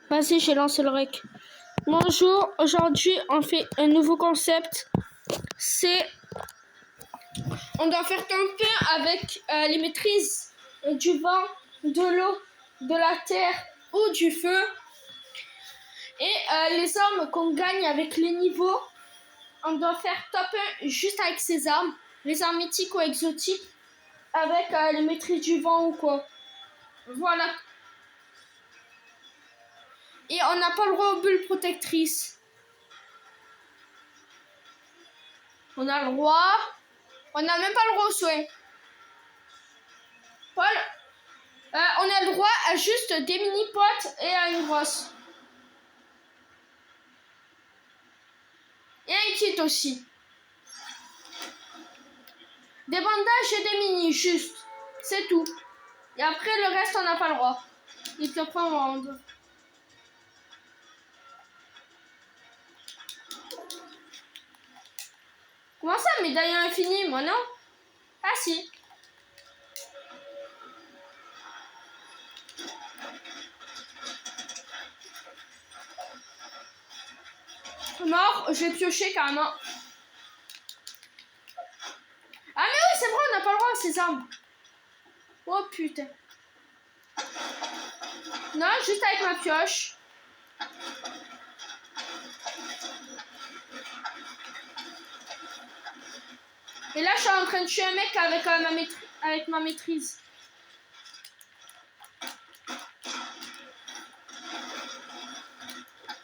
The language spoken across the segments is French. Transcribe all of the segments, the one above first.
Vas-y, j'ai lancé le rec. Bonjour, aujourd'hui on fait un nouveau concept. On doit faire camper avec les maîtrises du vent, de l'eau, de la terre ou du feu. Et les armes qu'on gagne avec les niveaux, on doit faire top 1 juste avec ces armes. Les armes mythiques ou exotiques avec les maîtrises du vent ou quoi. Voilà. Et on n'a pas le droit aux bulles protectrices. On a le droit. On n'a même pas le droit aux soins. Paul, on a le droit à juste des mini-potes et à une grosse. Et un kit aussi. Des bandages et des mini, juste. C'est tout. Et après, le reste, on n'a pas le droit. Il te prend en rendre. Comment ça, médaille infinie, moi, non? Ah, si. Mort, je vais piocher carrément. Ah, mais oui, c'est vrai, on n'a pas le droit à ces armes. Oh, putain. Non, juste avec ma pioche. Et là, je suis en train de tuer un mec avec ma maîtrise.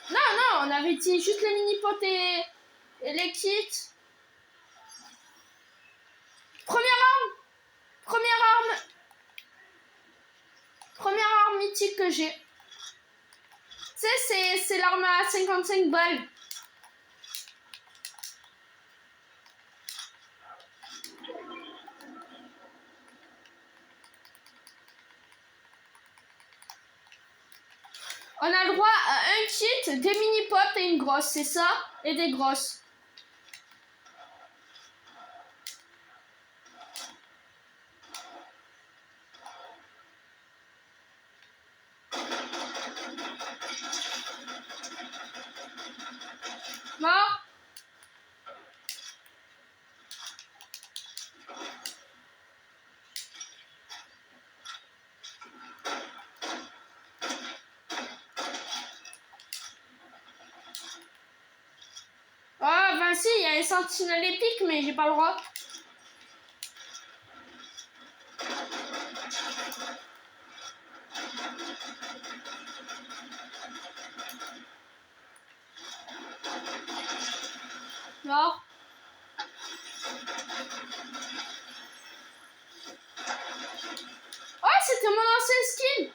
Non, on avait dit juste les mini-potes et les kits. Première arme mythique que j'ai. Tu sais, c'est l'arme à 55 balles. On a le droit à un kit, des mini-potes et une grosse, c'est ça? Et des grosses. Mort. Ah, ben si, il y a un sentinelle épique, mais j'ai pas le droit. Mort. Oh, c'était mon ancien skin.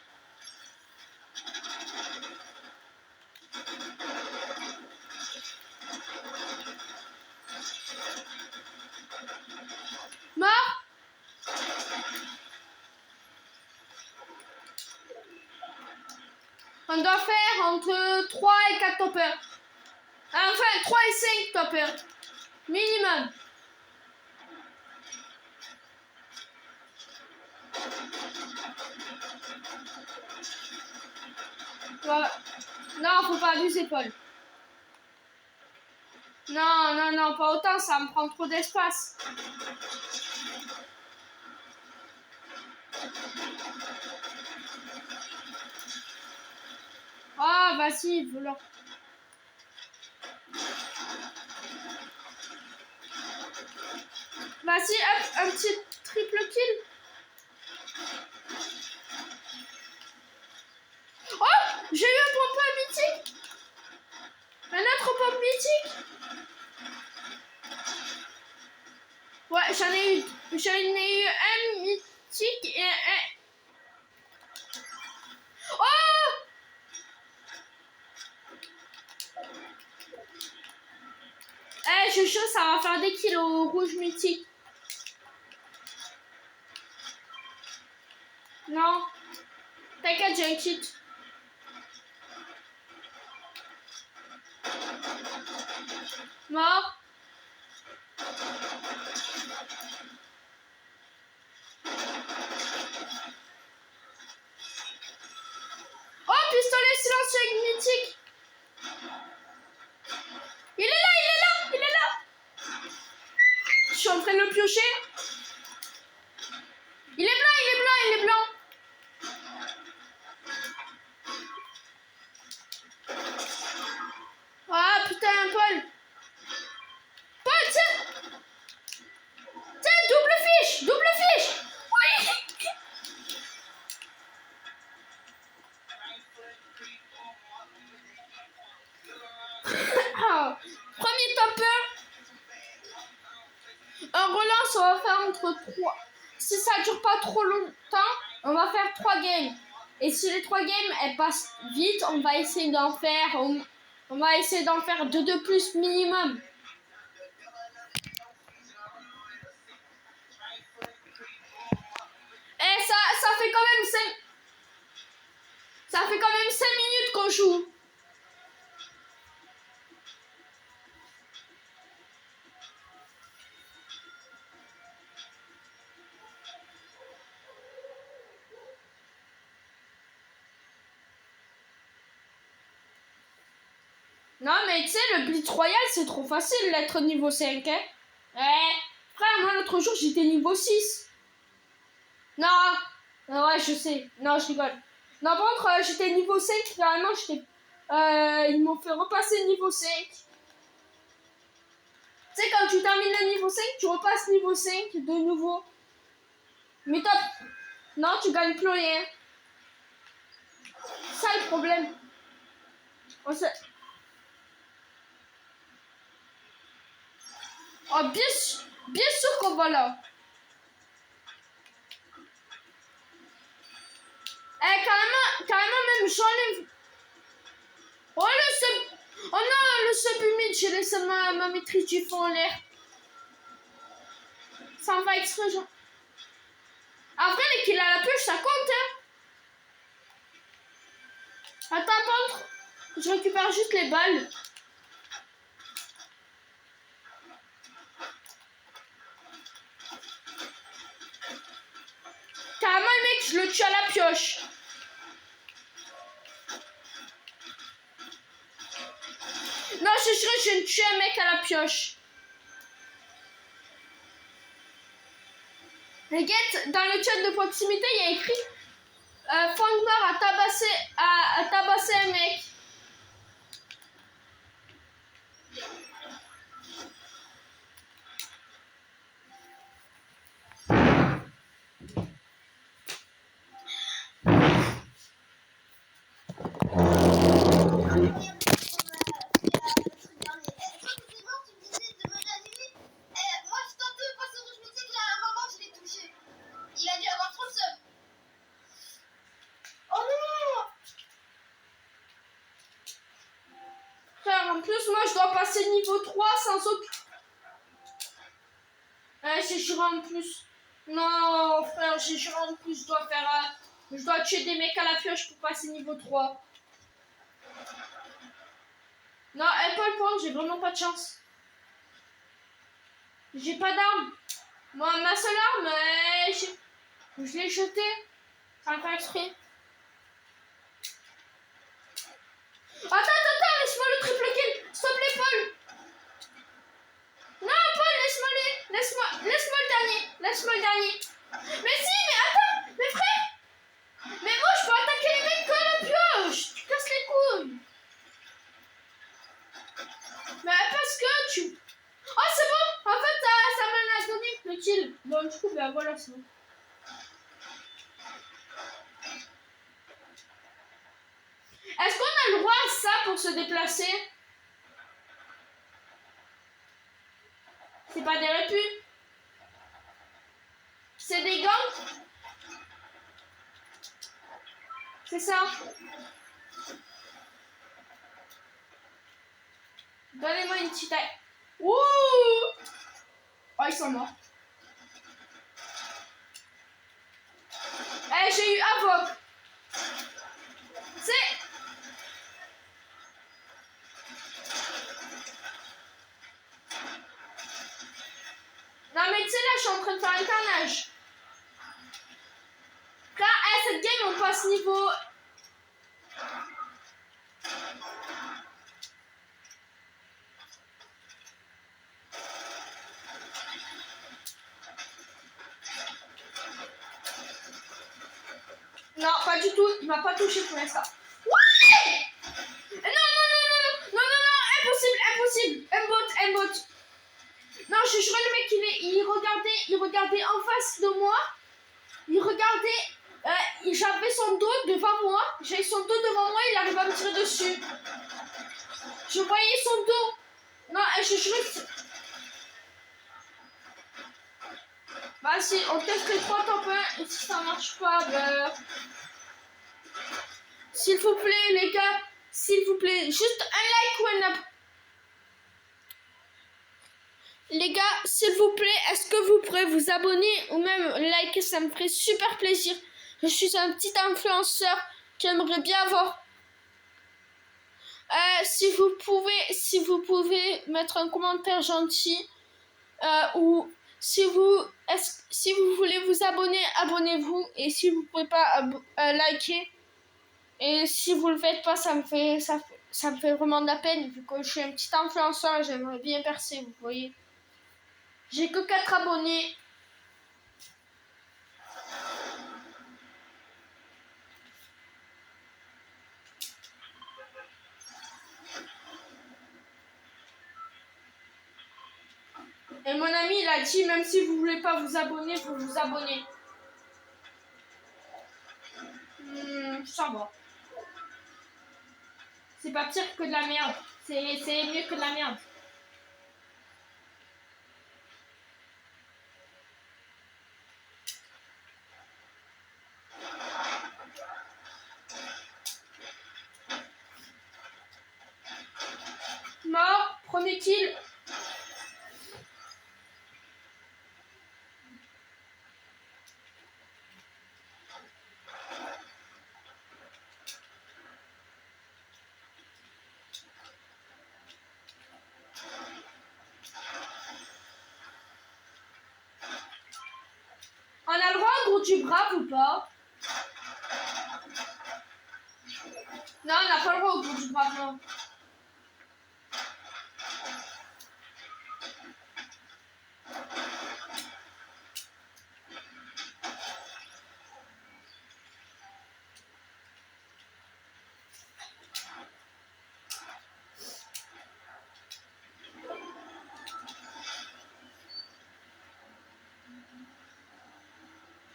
Mort. On doit faire entre 3 et 4 toppers. Enfin, 3 et 5 toppers. Minimum. Ouais. Non, faut pas abuser, Paul. Non, pas autant, ça me prend trop d'espace. Ah, vas-y, voleur. Vas-y, hop, un petit triple kill. Oh, j'ai eu un pompon mythique. Un autre pompon mythique. Ouais, j'en ai eu un mythique et un... Oh! Eh, je suis chaud, ça va faire des kills au rouge mythique. Non. T'inquiète, j'ai un kit. Mort. Oh, pistolet silencieux Premier top 1. Un relance, on va faire entre 3. Si ça dure pas trop longtemps, on va faire 3 games. Et si les 3 games elles passent vite, on va essayer d'en faire. On va essayer d'en faire 2 de plus minimum. Et ça fait quand même 5. Ça fait quand même 5 minutes qu'on joue. Non mais tu sais, le Blitz Royal c'est trop facile d'être niveau 5 hein. Frère, moi l'autre jour j'étais niveau 6. Non. Ouais je sais. Non je rigole. Non par contre j'étais niveau 5, finalement j'étais... ils m'ont fait repasser niveau 5. Tu sais quand tu termines le niveau 5, tu repasses niveau 5 de nouveau. Mais top. Non tu gagnes plus rien. C'est ça le problème. On sait... Oh, bien sûr qu'on va là. Carrément même j'enlève. Oh le sub. Oh non, le sub humide, j'ai laissé ma maîtrise du fond en l'air. Ça en va exprès, genre. Après, les kills à la pioche, ça compte, hein. Attends, je récupère juste les balles. Carrément, le mec, je le tue à la pioche. Non, je suis sûr, je viens de tuer un mec à la pioche. Les gars, dans le chat de proximité, il y a écrit Fangmar a tabassé un mec. En plus, moi, je dois passer niveau 3 sans aucun... j'ai juré en plus. Non, frère, j'ai juré en plus. Je dois tuer des mecs à la pioche pour passer niveau 3. Non, pas le point, j'ai vraiment pas de chance. J'ai pas d'arme. Moi, ma seule arme, je l'ai jetée. Sans faire exprès. Attends, laisse-moi le triple kill. Stop les Paul. Non, Paul, laisse-moi le dernier. Mais si, mais attends, mais frère. Mais moi, je peux attaquer les mecs comme la pioche. Tu casses les couilles. Mais parce que tu... Oh, c'est bon. En fait, ça m'a donné le kill. Donc, du coup, ben voilà, c'est bon. Est-ce qu'on a le droit à ça pour se déplacer? C'est pas des répus. C'est des gangs. C'est ça. Donnez-moi une petite... Ouh. Oh, ils sont morts. J'ai eu Avoc. C'est... Non mais tu sais là, je suis en train de faire un carnage. Là, cette game, on passe niveau... Non, pas du tout. Il m'a pas touché pour l'instant. Ouais! Non, impossible. Un bot. Non, je jure, le mec, il regardait en face de moi. Il regardait, j'avais son dos devant moi. J'avais son dos devant moi, il arrive à me tirer dessus. Je voyais son dos. Non, je juste. Vas-y, on teste les 3 top 1 et si ça marche pas, ben... S'il vous plaît, les gars, s'il vous plaît, juste un like ou un abonnement. Les gars, s'il vous plaît, est-ce que vous pourrez vous abonner ou même liker, ça me ferait super plaisir. Je suis un petit influenceur qui aimerait bien avoir... si vous pouvez mettre un commentaire gentil ou si vous voulez vous abonner, abonnez-vous et si vous pouvez pas liker et si vous le faites pas, ça me fait vraiment de la peine vu que je suis un petit influenceur et j'aimerais bien percer, vous voyez. J'ai que 4 abonnés. Et mon ami, il a dit, même si vous voulez pas vous abonner, vous vous abonnez. Ça va. C'est pas pire que de la merde. C'est mieux que de la merde. Mort, premier kill. On a le droit au gros du brave ou pas? Non, on n'a pas le droit au gros du brave, non.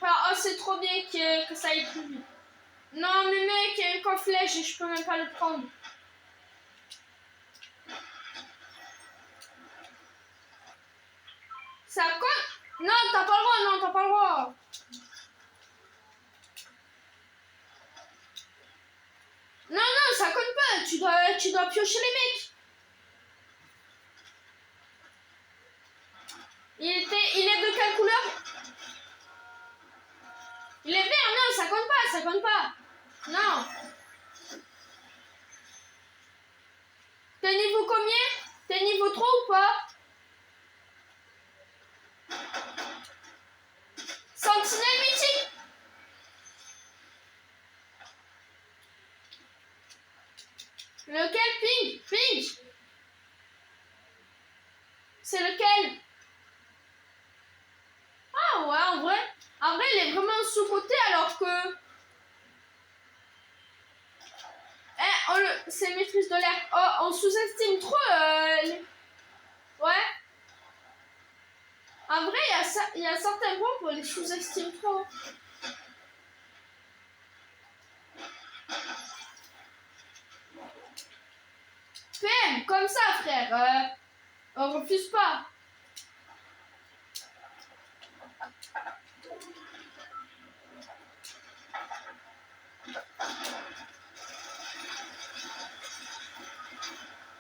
Ah, oh, c'est trop bien que ça aille plus vite. Non, mais mec, il y a un coffre flèche et je peux même pas le prendre. Ça compte? Non, t'as pas le droit, non, t'as pas le droit. Non, non, ça compte pas. Tu dois piocher les mecs. Il est de quelle couleur? Il est vert, non, ça compte pas, ça compte pas. Non. T'es niveau combien? T'es niveau 3 ou pas? Sentinelle mythique. Lequel? Ping? Ping? C'est lequel? Ah ouais, en vrai. En vrai, il est vraiment sous-côté alors que... c'est maîtrise de l'air. Oh, on sous-estime trop Ouais. En vrai, il y a certains groupes où on les sous-estime trop. PM, comme ça, frère. On refuse pas.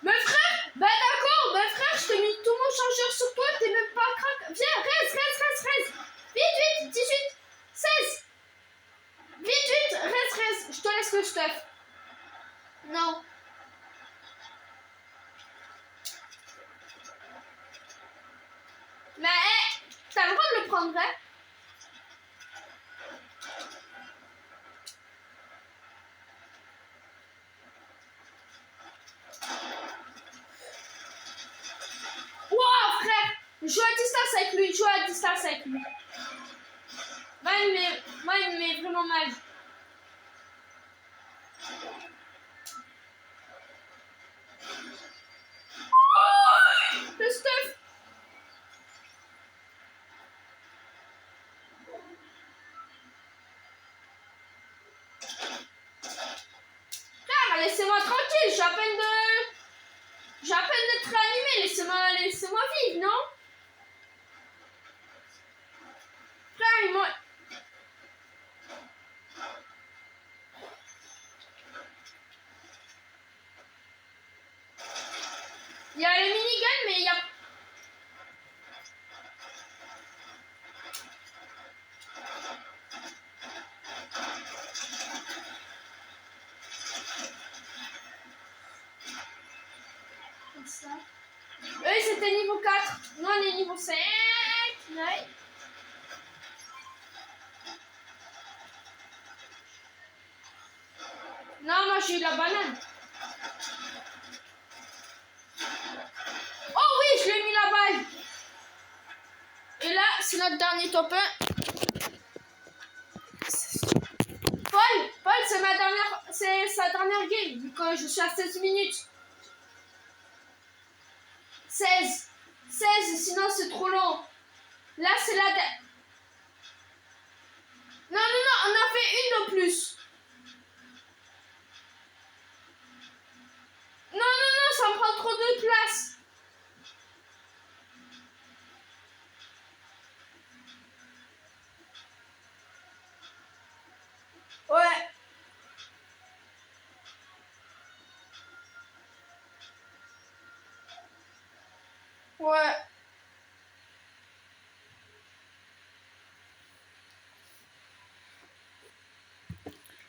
Mais frère, bah d'accord, bah frère, je t'ai mis tout mon chargeur sur toi, t'es même pas crack. Viens, reste. Vite, 18, 16. Vite, reste. Je te laisse le stuff. Non. Mais, t'as le droit de le prendre, hein? Wow, frère, joue à distance avec lui. Moi, il me met vraiment mal. Oh, le stuff. Frère, laissez-moi tranquille, je suis à peine de... J'ai à peine d'être réanimé, laissez-moi vivre, non? Frère, ils m'ont... Il y a les miniguns, mais il y a... Ça. Eux, c'était niveau 4. Nous, on est niveau 5. Ouais. Non, moi, j'ai eu la banane. Oh oui, je lui ai mis la balle. Et là, c'est notre dernier top 1. Paul, c'est sa dernière game, vu que je suis à 16 minutes. 16, sinon c'est trop long. Là, c'est la dernière. Non, on a fait une de plus. Non, ça me prend trop de place. Ouais. Ouais.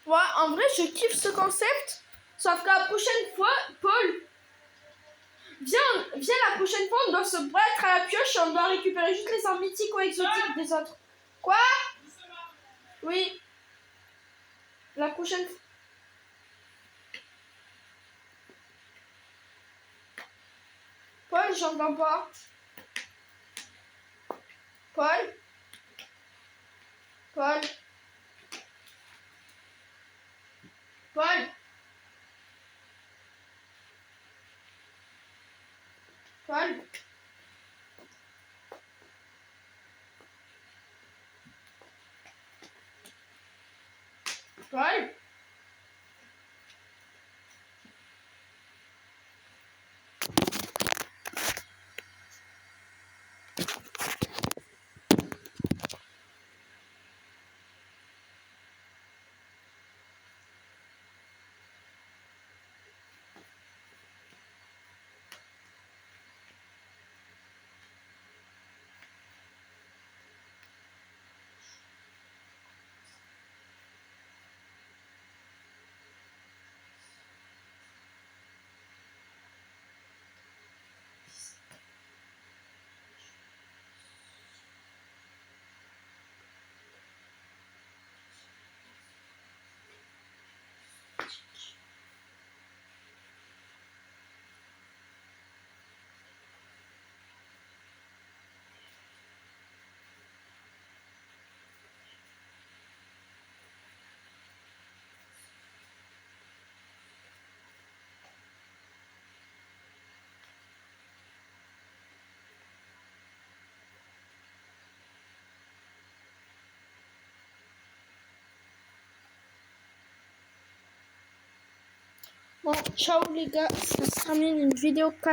Ouais, en vrai, je kiffe ce concept. Sauf que la prochaine fois, Paul, viens la prochaine fois, on doit se battre à la pioche et on doit récupérer juste les armes mythiques ou exotiques des autres. Quoi? Oui. La prochaine fois. Paul, j'entends pas. Paul? Paul? Paul? Paul? Paul? Bon, ciao les gars, ça se termine une vidéo.